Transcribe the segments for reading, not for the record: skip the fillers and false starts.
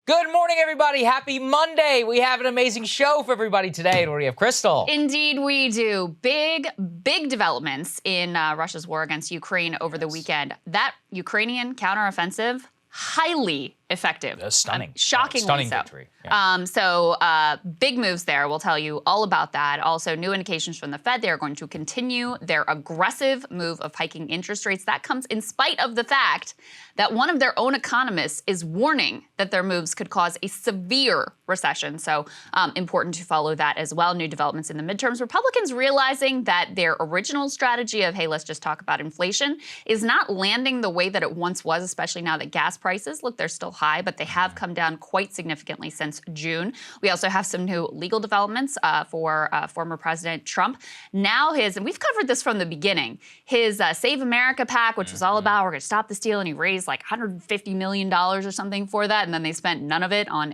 Good morning, everybody. Happy Monday. We have an amazing show for everybody today. What do we have, Crystal? Indeed, we do. Big developments in Russia's war against Ukraine over the weekend. That Ukrainian counteroffensive, highly effective. Stunning. Shockingly stunning so. victory. Yeah. Big moves there. We'll tell you all about that. Also, new indications from the Fed. They are going to continue their aggressive move of hiking interest rates. That comes in spite of the fact that one of their own economists is warning that their moves could cause a severe recession. So important to follow that as well. New developments in the midterms. Republicans realizing that their original strategy of, hey, let's just talk about inflation is not landing the way that it once was, especially now that gas prices, look, they're still high, but they have come down quite significantly since June. We also have some new legal developments for former President Trump. Now and we've covered this from the beginning, his Save America PAC, which was all about we're going to stop the steal, and he raised like $150 million or something for that, and then they spent none of it on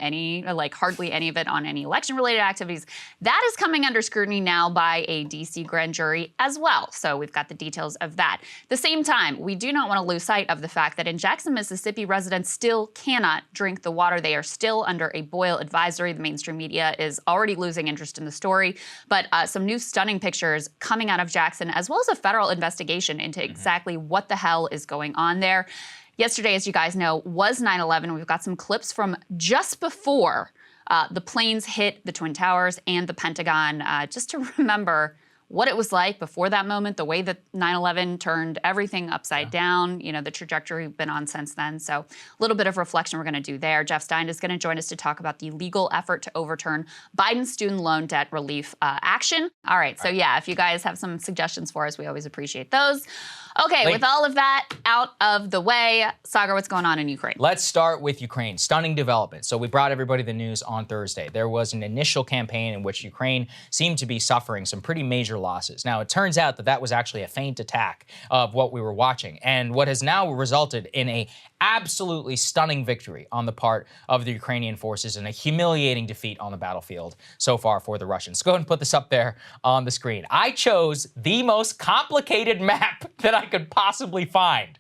hardly any of it on any election-related activities. That is coming under scrutiny now by a D.C. grand jury as well. So we've got the details of that. At the same time, we do not want to lose sight of the fact that in Jackson, Mississippi, residents still cannot drink the water. They are still under a boil advisory. The mainstream media is already losing interest in the story. But some new stunning pictures coming out of Jackson, as well as a federal investigation into exactly what the hell is going on there. Yesterday, as you guys know, was 9/11. We've got some clips from just before the planes hit the Twin Towers and the Pentagon, just to remember what it was like before that moment, the way that 9/11 turned everything upside down, the trajectory we've been on since then. So a little bit of reflection we're going to do there. Jeff Stein is going to join us to talk about the legal effort to overturn Biden's student loan debt relief action. All right. So, if you guys have some suggestions for us, we always appreciate those. Okay, with all of that out of the way, Sagar, what's going on in Ukraine? Let's start with Ukraine. Stunning development. So we brought everybody the news on Thursday. There was an initial campaign in which Ukraine seemed to be suffering some pretty major losses. Now, it turns out that was actually a feint attack of what we were watching, and what has now resulted in a absolutely stunning victory on the part of the Ukrainian forces and a humiliating defeat on the battlefield so far for the Russians. Go ahead and put this up there on the screen. I chose the most complicated map that I could possibly find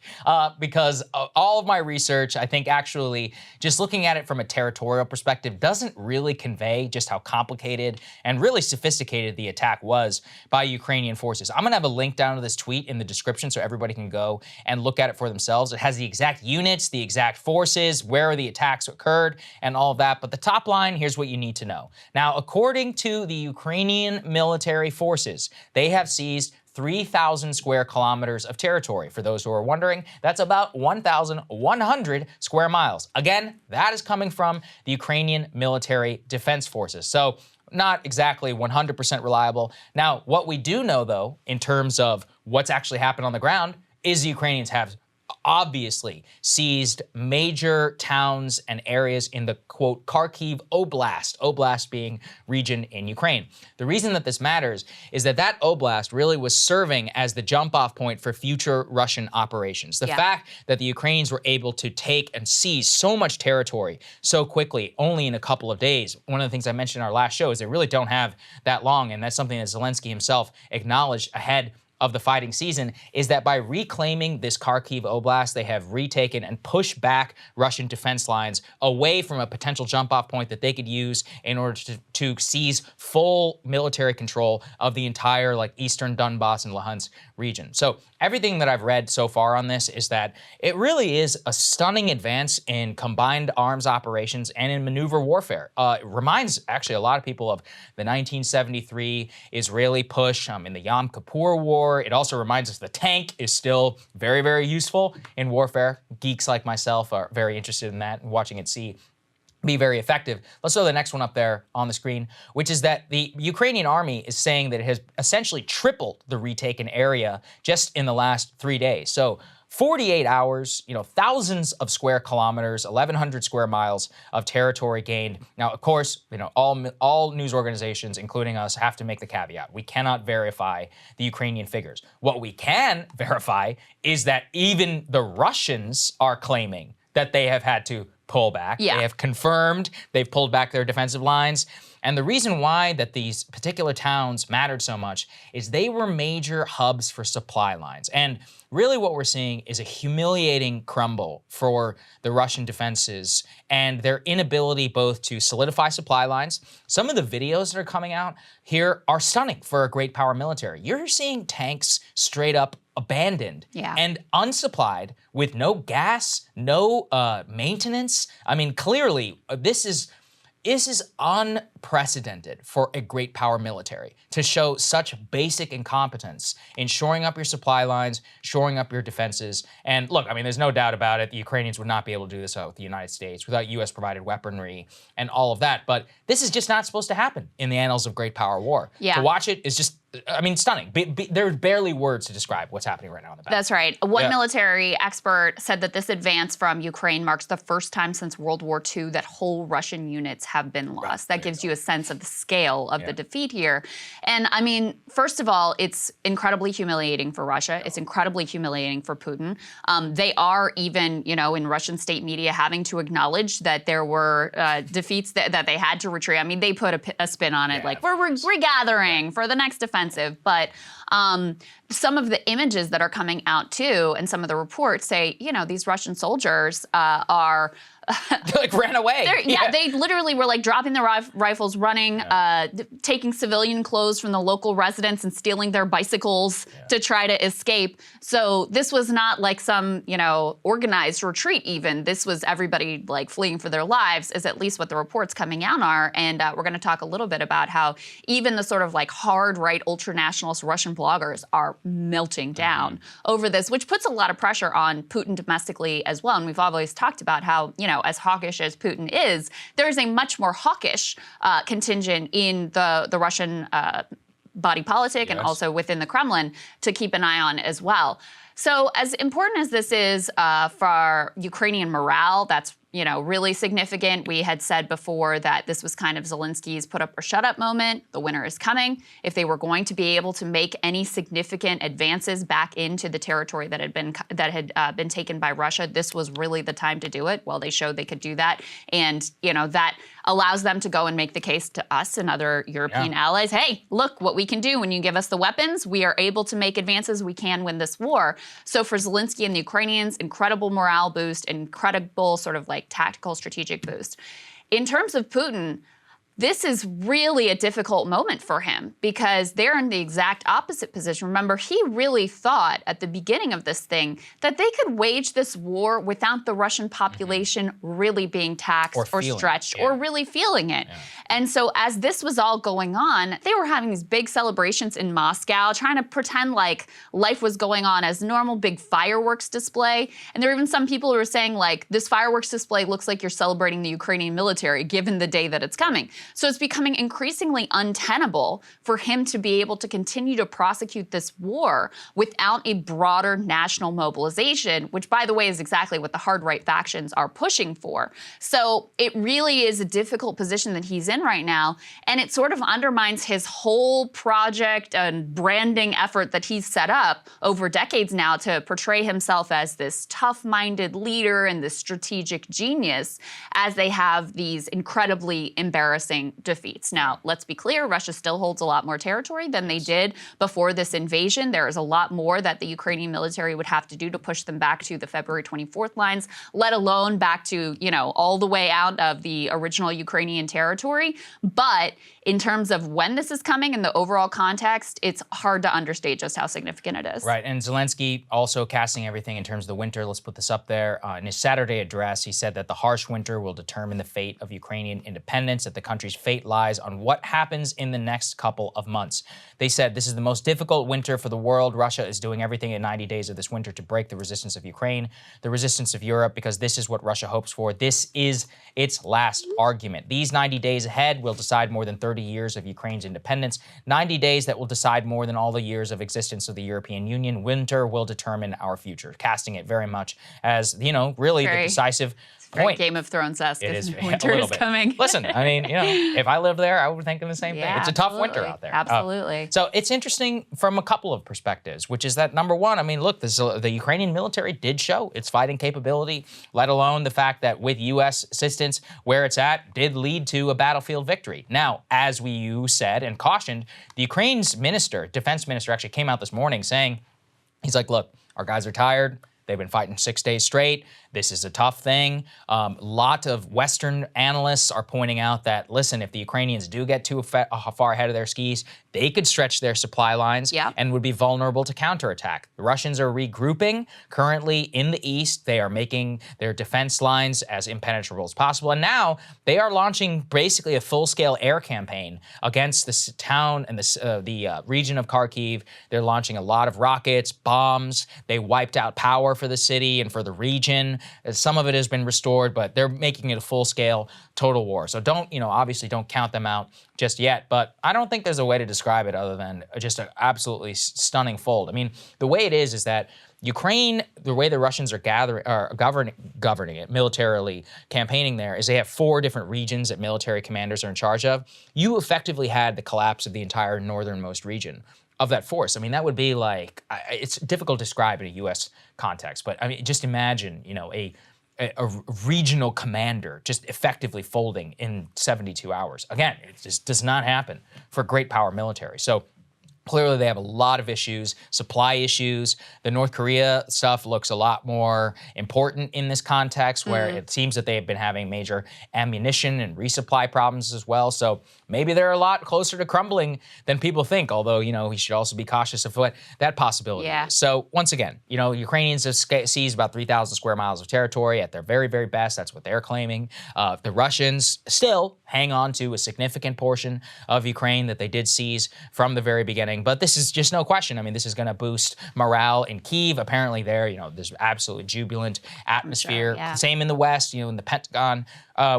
because all of my research, I think actually just looking at it from a territorial perspective doesn't really convey just how complicated and really sophisticated the attack was by Ukrainian forces. I'm gonna have a link down to this tweet in the description so everybody can go and look at it for themselves. It has the exact units, the exact forces, where the attacks occurred, and all of that. But the top line, here's what you need to know. Now, according to the Ukrainian military forces, they have seized 3,000 square kilometers of territory. For those who are wondering, that's about 1,100 square miles. Again, that is coming from the Ukrainian military defense forces. So not exactly 100% reliable. Now, what we do know, though, in terms of what's actually happened on the ground, is the Ukrainians have obviously seized major towns and areas in the, quote, Kharkiv Oblast being region in Ukraine. The reason that this matters is that oblast really was serving as the jump-off point for future Russian operations. The fact that the Ukrainians were able to take and seize so much territory so quickly, only in a couple of days. One of the things I mentioned in our last show is they really don't have that long, and that's something that Zelensky himself acknowledged ahead of the fighting season, is that by reclaiming this Kharkiv Oblast, they have retaken and pushed back Russian defense lines away from a potential jump-off point that they could use in order to seize full military control of the entire eastern Donbass and Luhansk region. So everything that I've read so far on this is that it really is a stunning advance in combined arms operations and in maneuver warfare. It reminds actually a lot of people of the 1973 Israeli push in the Yom Kippur War. It also reminds us the tank is still very, very useful in warfare. Geeks like myself are very interested in that and watching it be very effective. Let's throw the next one up there on the screen, which is that the Ukrainian army is saying that it has essentially tripled the retaken area just in the last 3 days. So 48 hours, thousands of square kilometers, 1,100 square miles of territory gained. Now, of course, all news organizations, including us, have to make the caveat. We cannot verify the Ukrainian figures. What we can verify is that even the Russians are claiming that they have had to pull back. Yeah. They have confirmed they've pulled back their defensive lines. And the reason why that these particular towns mattered so much is they were major hubs for supply lines. And really what we're seeing is a humiliating crumble for the Russian defenses and their inability both to solidify supply lines. Some of the videos that are coming out here are stunning for a great power military. You're seeing tanks straight up abandoned and unsupplied with no gas, no maintenance. I mean, clearly, this is unprecedented for a great power military to show such basic incompetence in shoring up your supply lines, shoring up your defenses. And look, I mean, there's no doubt about it. The Ukrainians would not be able to do this without the United States, without U.S. provided weaponry and all of that. But this is just not supposed to happen in the annals of great power war. Yeah. To watch it is just, I mean, stunning. There's barely words to describe what's happening right now in the battle. That's right. One military expert said that this advance from Ukraine marks the first time since World War II that whole Russian units have been lost. That gives you a sense of the scale of the defeat here. And I mean, first of all, it's incredibly humiliating for Russia. It's incredibly humiliating for Putin. They are even, you know, in Russian state media having to acknowledge that there were defeats that they had to retreat. I mean, they put a spin on it, like we're regathering for the next offensive. But some of the images that are coming out too, and some of the reports say, you know, these Russian soldiers are They like ran away. They literally were like dropping their rifles, running, taking civilian clothes from the local residents and stealing their bicycles to try to escape. So this was not like some, you know, organized retreat even. This was everybody like fleeing for their lives, is at least what the reports coming out are. And we're going to talk a little bit about how even the sort of like hard right ultra-nationalist Russian bloggers are melting down over this, which puts a lot of pressure on Putin domestically as well. And we've always talked about how, you know, as hawkish as Putin is, there's a much more hawkish contingent in the Russian body politic and also within the Kremlin to keep an eye on as well. So as important as this is for Ukrainian morale, that's, you know, really significant. We had said before that this was kind of Zelensky's put up or shut up moment. The winter is coming. If they were going to be able to make any significant advances back into the territory that had been taken by Russia, this was really the time to do it. Well, they showed they could do that. And, you know, that allows them to go and make the case to us and other European allies. Hey, look what we can do when you give us the weapons. We are able to make advances. We can win this war. So for Zelensky and the Ukrainians, incredible morale boost, incredible sort of like tactical strategic boost. In terms of Putin, this is really a difficult moment for him because they're in the exact opposite position. Remember, he really thought at the beginning of this thing that they could wage this war without the Russian population really being taxed or stretched or really feeling it. And so as this was all going on, they were having these big celebrations in Moscow, trying to pretend like life was going on as normal, big fireworks display. And there were even some people who were saying like, this fireworks display looks like you're celebrating the Ukrainian military given the day that it's coming. So it's becoming increasingly untenable for him to be able to continue to prosecute this war without a broader national mobilization, which, by the way, is exactly what the hard right factions are pushing for. So it really is a difficult position that he's in right now, and it sort of undermines his whole project and branding effort that he's set up over decades now to portray himself as this tough-minded leader and this strategic genius, as they have these incredibly embarrassing defeats. Now, let's be clear, Russia still holds a lot more territory than they did before this invasion. There is a lot more that the Ukrainian military would have to do to push them back to the February 24th lines, let alone back to, you know, all the way out of the original Ukrainian territory. But in terms of when this is coming in the overall context, it's hard to understate just how significant it is. Right, and Zelensky also casting everything in terms of the winter. Let's put this up there. In his Saturday address, he said that the harsh winter will determine the fate of Ukrainian independence, that the country's fate lies on what happens in the next couple of months. They said this is the most difficult winter for the world. Russia is doing everything in 90 days of this winter to break the resistance of Ukraine, the resistance of Europe, because this is what Russia hopes for. This is its last argument. These 90 days ahead will decide more than 30 years of Ukraine's independence, 90 days that will decide more than all the years of existence of the European Union. Winter will determine our future, casting it very much as, you know, really the decisive point. Game of Thrones-esque. It is winter is coming. Listen, I mean, you know, if I lived there, I would think of the same thing. It's a tough winter out there. Absolutely. So it's interesting from a couple of perspectives, which is that number one, I mean, look, the Ukrainian military did show its fighting capability, let alone the fact that with U.S. assistance where it's at did lead to a battlefield victory. Now, as you said and cautioned, the Ukraine's defense minister actually came out this morning saying, he's like, look, our guys are tired. They've been fighting 6 days straight. This is a tough thing. Lot of Western analysts are pointing out that, listen, if the Ukrainians do get too far ahead of their skis, they could stretch their supply lines and would be vulnerable to counterattack. The Russians are regrouping currently in the east. They are making their defense lines as impenetrable as possible. And now they are launching basically a full-scale air campaign against this town and the region of Kharkiv. They're launching a lot of rockets, bombs. They wiped out power for the city and for the region. Some of it has been restored, but they're making it a full-scale total war. So obviously don't count them out just yet, but I don't think there's a way to describe it other than just an absolutely stunning fold. I mean, the way it is that Ukraine, the way the Russians are governing it militarily, campaigning there, is they have 4 different regions that military commanders are in charge of. You effectively had the collapse of the entire northernmost region of that force. I mean, that would be like, it's difficult to describe in a U.S. context, but I mean, just imagine, a regional commander just effectively folding in 72 hours. Again, it just does not happen for great power military. So clearly, they have a lot of issues, supply issues. The North Korea stuff looks a lot more important in this context, where it seems that they have been having major ammunition and resupply problems as well. So maybe they're a lot closer to crumbling than people think, although, we should also be cautious of what that possibility is. So once again, Ukrainians have seized about 3,000 square miles of territory at their very, very best. That's what they're claiming. The Russians still hang on to a significant portion of Ukraine that they did seize from the very beginning. But this is just no question. I mean, this is going to boost morale in Kyiv. Apparently there, there's absolutely jubilant atmosphere. Sure, Same in the West, in the Pentagon.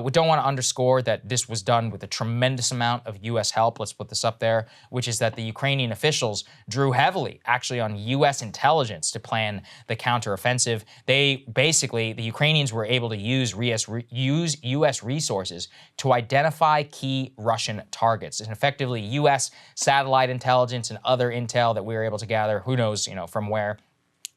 We don't want to underscore that this was done with a tremendous amount of U.S. help. Let's put this up there, which is that the Ukrainian officials drew heavily actually on U.S. intelligence to plan the counteroffensive. The Ukrainians were able to use U.S. resources to identify key Russian targets. And effectively, U.S. satellite intelligence and other intel that we were able to gather, who knows, from where,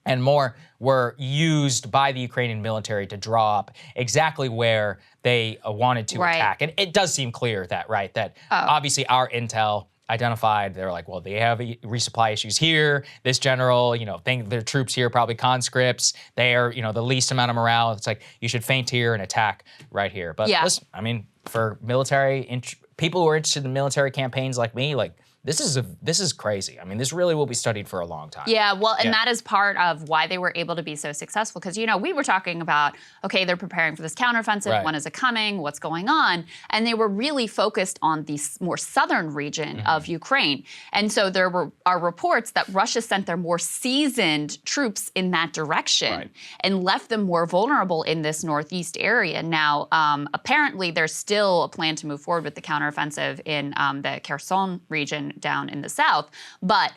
and more, were used by the Ukrainian military to draw up exactly where they wanted to attack. And it does seem clear that, obviously our intel identified, they're like, well, they have resupply issues here. This general, think their troops here, probably conscripts. They are, the least amount of morale. It's like, you should feint here and attack right here. But listen, I mean, for military, people who are interested in military campaigns like me, this is crazy. I mean, this really will be studied for a long time. Yeah, well, and that is part of why they were able to be so successful. Because, we were talking about, okay, they're preparing for this counteroffensive. When is it coming? What's going on? And they were really focused on the more southern region of Ukraine. And so there are reports that Russia sent their more seasoned troops in that direction and left them more vulnerable in this northeast area. Now, apparently, there's still a plan to move forward with the counteroffensive in the Kherson region down in the south, but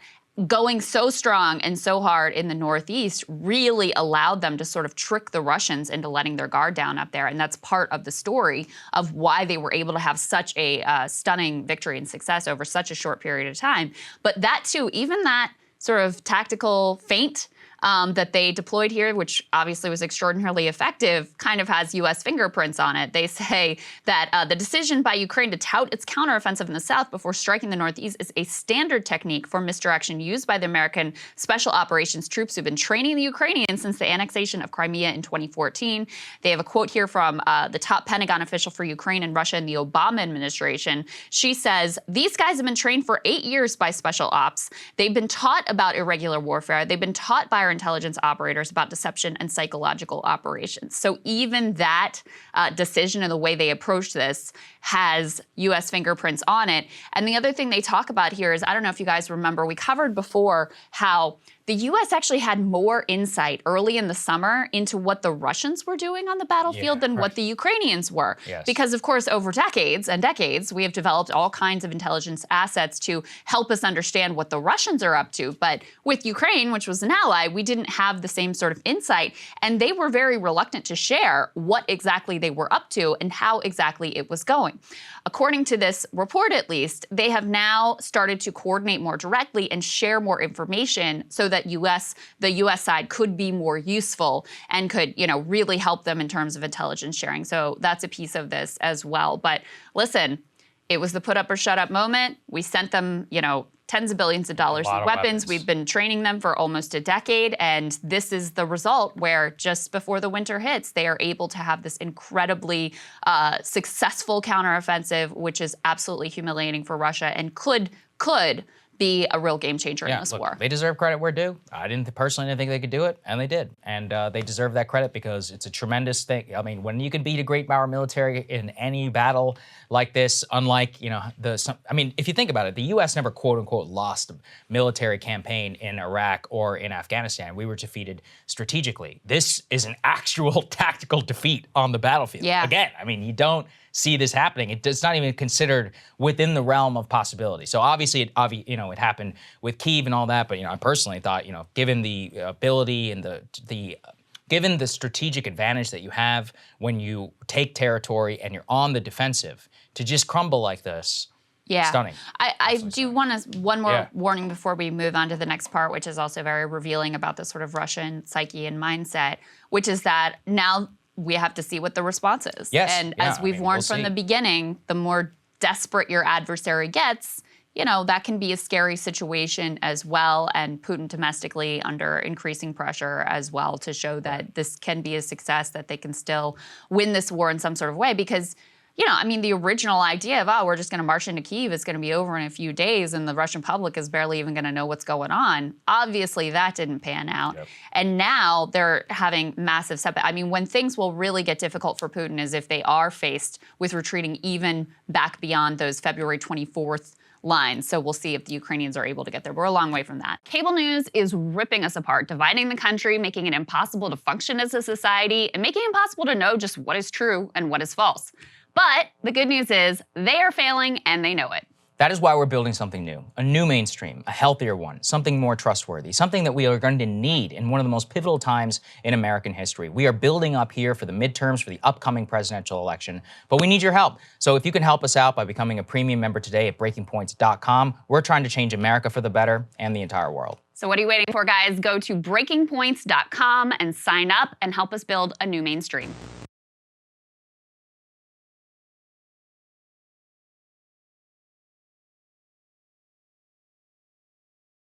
going so strong and so hard in the northeast really allowed them to sort of trick the Russians into letting their guard down up there. And that's part of the story of why they were able to have such a stunning victory and success over such a short period of time. But that too, even that sort of tactical feint that they deployed here, which obviously was extraordinarily effective, kind of has U.S. fingerprints on it. They say that the decision by Ukraine to tout its counteroffensive in the south before striking the northeast is a standard technique for misdirection used by the American Special Operations troops who've been training the Ukrainians since the annexation of Crimea in 2014. They have a quote here from the top Pentagon official for Ukraine and Russia in the Obama administration. She says, "These guys have been trained for 8 years by special ops. They've been taught about irregular warfare. They've been taught by our intelligence operators about deception and psychological operations." So even that decision and the way they approach this has U.S. fingerprints on it. And the other thing they talk about here is, I don't know if you guys remember, we covered before how the U.S. actually had more insight early in the summer into what the Russians were doing on the battlefield than what the Ukrainians were. Because, of course, over decades and decades, we have developed all kinds of intelligence assets to help us understand what the Russians are up to. But with Ukraine, which was an ally, we didn't have the same sort of insight. And they were very reluctant to share what exactly they were up to and how exactly it was going. According to this report, at least, they have now started to coordinate more directly and share more information so that the U.S. side could be more useful and could, really help them in terms of intelligence sharing. So that's a piece of this as well. But listen, It was the put up or shut up moment. We sent them, tens of billions of dollars in weapons. We've been training them for almost a decade, and this is the result where just before the winter hits, they are able to have this incredibly successful counteroffensive, which is absolutely humiliating for Russia and could be a real game changer in this war. They deserve credit where due. I personally didn't think they could do it, and they did. And they deserve that credit because it's a tremendous thing. I mean, when you can beat a great power military in any battle like this, unlike, if you think about it, the U.S. never quote unquote lost a military campaign in Iraq or in Afghanistan. We were defeated strategically. This is an actual tactical defeat on the battlefield. Yeah. Again, you don't see this happening. It's not even considered within the realm of possibility. So obviously, it happened with Kyiv and all that. But I personally thought, given the ability and given the strategic advantage that you have when you take territory and you're on the defensive, to just crumble like this. Yeah. Stunning. I do want one more warning before we move on to the next part, which is also very revealing about the sort of Russian psyche and mindset, which is that now we have to see what the response is. Yes. And as we've warned from the beginning, the more desperate your adversary gets, that can be a scary situation as well. And Putin domestically under increasing pressure as well to show that this can be a success, that they can still win this war in some sort of way. Because the original idea of, we're just going to march into Kyiv, it's going to be over in a few days, and the Russian public is barely even going to know what's going on. Obviously, that didn't pan out. Yep. And now they're having massive setbacks. When things will really get difficult for Putin is if they are faced with retreating even back beyond those February 24th lines. So we'll see if the Ukrainians are able to get there. We're a long way from that. Cable news is ripping us apart, dividing the country, making it impossible to function as a society, and making it impossible to know just what is true and what is false. But the good news is they are failing and they know it. That is why we're building something new, a new mainstream, a healthier one, something more trustworthy, something that we are going to need in one of the most pivotal times in American history. We are building up here for the midterms, for the upcoming presidential election, but we need your help. So if you can help us out by becoming a premium member today at breakingpoints.com, we're trying to change America for the better and the entire world. So what are you waiting for, guys? Go to breakingpoints.com and sign up and help us build a new mainstream.